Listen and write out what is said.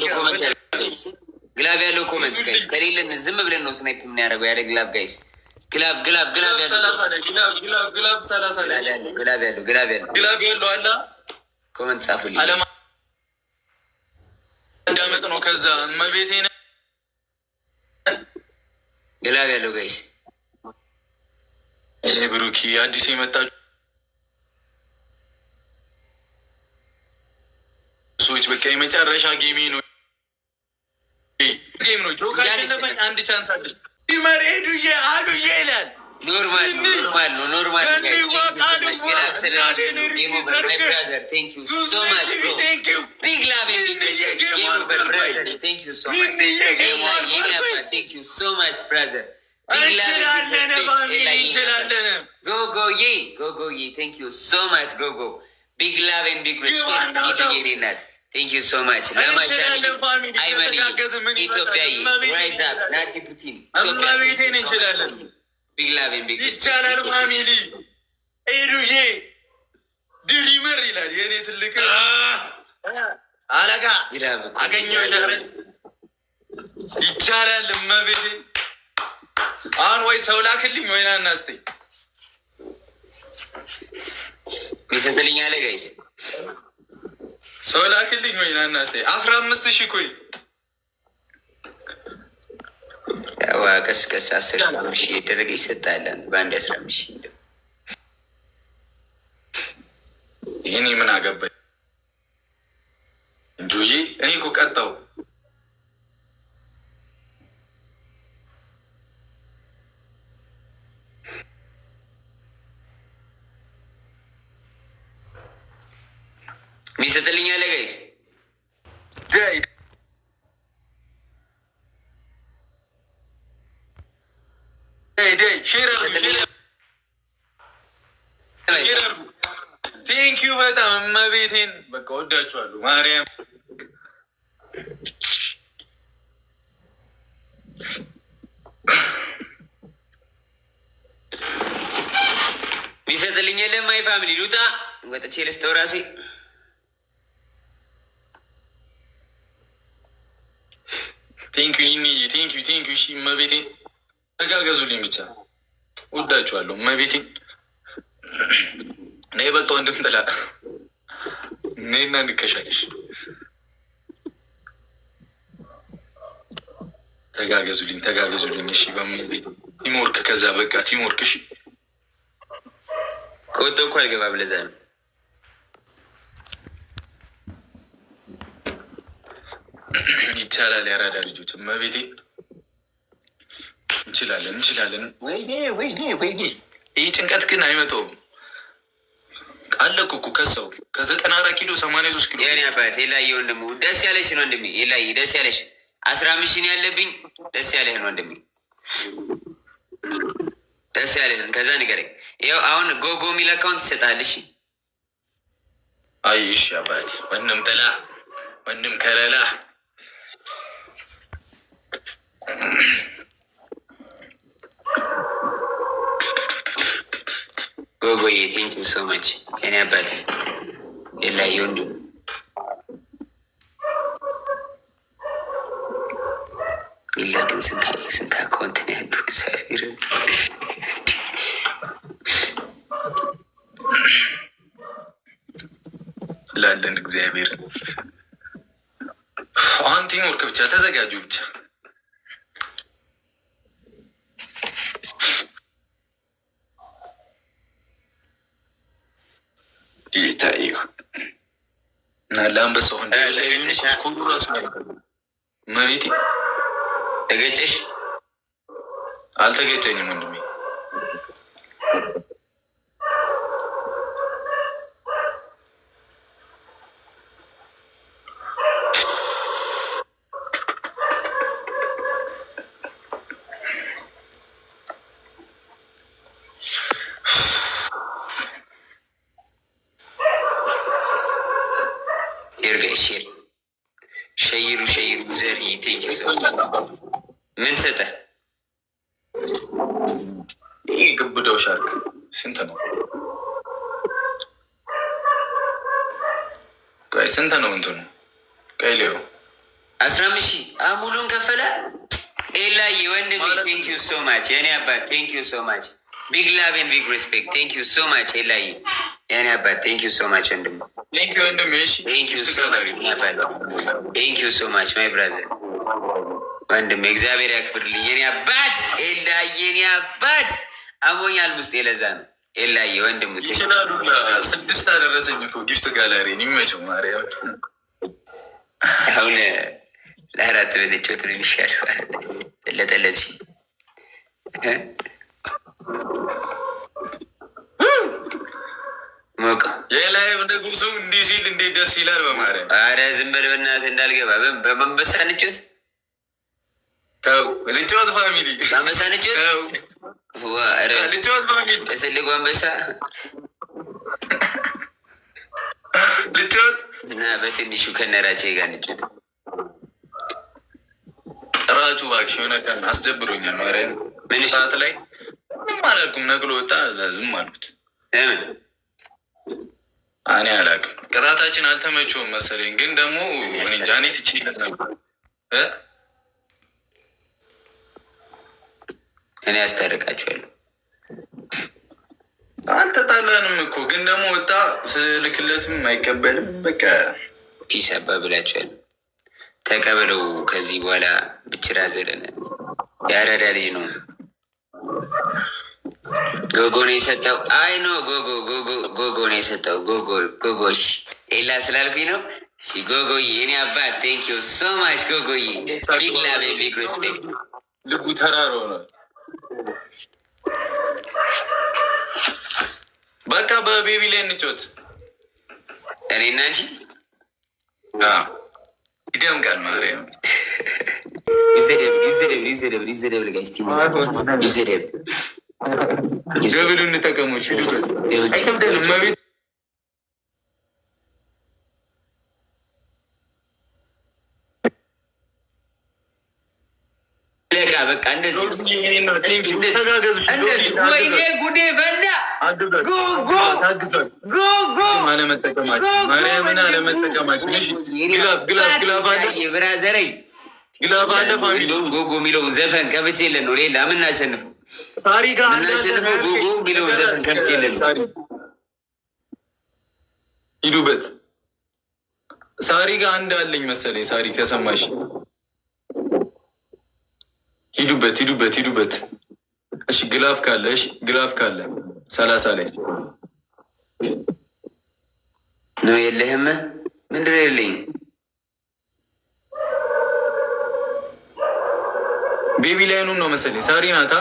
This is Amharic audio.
ያለው ኮመንት ጋይስ፣ ግላብ ያለው ኮመንት ጋይስ። ከሌለን ዝም ብለን ነው ስናይፕ የምናደርገው ያለ ግላብ ጋይስ። ግላብ ያለው ግላብ ያለው አለ። ኮመንት ጻፉልኝ። እንዳመጥ ነው ከዛ መቤቴ ግላብ ያለው ጋይስ። ብሩኪ አዲስ የመጣችሁ ሰዎች በቃ የመጨረሻ ጌሚ ነው ጆካ ያለፈኝ አንድ ቻንስ አለች። ይመር ሄዱዬ አሉዬ ይላል። ኖርማል ቢግ ላቭ ኤንድ ቢግ ሪስፔክት ናት። ቴንክ ዩ ሶ ማች ለማሻል አይመኒ ኢትዮጵያዊ ራይዝ አፕ ናቲ ፑቲን ቤቴን እንችላለን። ቢግ ላቭ ኤንድ ቢግ ይቻላል። ፋሚሊ ኤዱዬ ድሪመር ይላል የእኔ ትልቅ አለቃ አገኘው ይቻላል። እመቤቴ አሁን ወይ ሰው ላክልኝ ወይና እናስተኝ ሚሰጥልኝ አለ ጋይስ ሰው ላክልኝ ወይና እናስተኝ 15,000 ኮይ ያው ቀስቀስ 10,000 የደረገ ይሰጣል። በአንድ 15,000 ይሄኔ ምን አገባኝ እንጆዬ እኔ እኮ ቀጣው ሚሰጥልኝ አለ ጋይስ ቴንኪዩ በጣም እመቤቴን በቃ ወዳችኋለሁ። ማርያም ሚሰጥልኝ የለም። ማይ ፋሚሊ ሉጣ ወጥቼ ልስተው ራሴ ቴንኪዩ እሺ እመቤቴን ተጋገዙልኝ ብቻ ወዳችኋለሁ። እመቤቴን ነይ በቃ ወንድም ጥላ ነይና እንከሻለሽ። ተጋገዙልኝ እሺ በእመቤቴ ቲምወርክ ከዛ በቃ ቲምወርክ እሺ። ከወጣሁ እኮ አልገባም ለዛ ነው። ይቻላል ያራዳ ልጆች እመቤቴ እንችላለን። ወይኔ ይህ ጭንቀት ግን አይመጣውም። አለኩ እኮ ከሰው ከ94 ኪሎ 83 ኪሎ የኔ አባት የላየ ወንድሙ ደስ ያለሽ ነው ወንድሜ። የላየ ደስ ያለሽ 15,000 ያለብኝ ደስ ያለህን ወንድሜ ደስ ያለህን። ከዛ ንገረኝ። ያው አሁን ጎጎ የሚል አካውንት ትሰጣለሽ። አይ እሺ አባቴ ወንድም ጥላ ወንድም ከለላ ጎጎዬ ቴንኪው ሶ ማች የኔ አባት የላየ ወንድም። ኢላ ግን ስንት አካውንት ነው ያሉ? እግዚአብሔር ስላለን እግዚአብሔር አሁን ቲምወርክ ብቻ ተዘጋጁ ብቻ ይታዩ እና ለአንበሳው ስኮሩ ራሱ መቤቴ ተገጨሽ? አልተገጨኝም ወንድሜ። ሸይሩ ዘር ቴንኪ ምን ሰጠ? ይህ ግብዳው ሻርክ ስንት ነው? ቆይ ስንት ነው እንትኑ? ቀይ ሊሆ 15,000 ሙሉን ከፈለ። ኤላዬ ወንድሜ ቴንክ ዩ ሶ ማች የኔ አባት ቴንክ ዩ ሶ ማች ቢግ ላቭ ኤንድ ቢግ ሪስፔክት ቴንክ ዩ ሶ ማች ኤላዬ የኔ አባት ቴንክ ዩ ሶ ማች ወንድሜ ቴንክ ዩ ሶ ማች የኔ አባት ቴንክ ዩ ሶ ማች ማይ ብራዘር ወንድሜ እግዚአብሔር ያክብርልኝ የኔ አባት ኤላዬ የኔ አባት አሞኛል ውስጤ ለዛ ነው ኤላዬ ወንድሙ ይችላሉ። 6 አደረሰኝ እኮ ጊፍት ጋላሪ የሚመቸው ማርያም አሁን ለአራት ብንጮት ነው የሚሻለው። ለጠለች ሞቀ የላይቭ ንጉሱ እንዲህ ሲል እንዴት ደስ ይላል በማርያም። አረ ዝም በል በእናትህ እንዳልገባ በመንበሳ ንጮት ተው ልጮት ፋሚሊ በመንበሳ ንጮት ልጮት ፋሚሊ ትልቁ አንበሳ ልጮት እና በትንሹ ከነራቼ ጋር ንጮት ራቹ እባክሽ የሆነ ቀን አስደብሮኛል። ማርያም ምን ሰዓት ላይ ምንም አላልኩም። ነቅሎ ወጣ ዝም አልኩት። ለምን እኔ አላውቅም። ቅጣታችን አልተመቸውም መሰለኝ። ግን ደግሞ ጃኔ ትችይለት ነበር። እኔ ያስታርቃችኋለሁ። አልተጣላንም እኮ ግን ደግሞ ወጣ ስልክለትም አይቀበልም። በቃ ፒስ አባብላችኋል። ተቀበለው። ከዚህ በኋላ ብችራ ዘለነ የአራዳ ልጅ ነው። ጎጎ ነው የሰጠው። አይ ኖ ጎጎ ነው የሰጠው። ጎጎ ሌላ ስላልኩኝ ነው። ጎጎ የኔ አባት ቴንክ ዩ ሶ ማች ጎጎዬ ቢግ ላቭ ቢግ ሪስፔክት። ልቡ ተራሮ ነው። በቃ በቤቢ ላይ እንጮት እኔና እንጂ ይደምቃል። ማርያም ይዘደብል ጋይስ ቲሙ ደብሉ እንጠቀሞች መቤት በቃ እንደዚህ ወይኔ ጉዴ በላ ማርያምን አለመጠቀማችን ብራዘረኝ ግላፍ አለ ፋሚሊ ጎጎ የሚለውን ዘፈን ከፍቼ የለን ነው ሌላ የምናሸንፈው ሳሪ ጋር የምናሸንፈው ጎጎ የሚለውን ዘፈን ከፍቼ የለን ነው። ሂዱበት ሳሪ ጋር አንድ አለኝ መሰለኝ። ሳሪ ከሰማሽ ሂዱበት። እሺ ግላፍ ካለ 30 ላይ ነው የለህም? ምንድን ነው የለኝ? ቤቢ ላይኑን ነው መሰለኝ። ሳሪ ናታ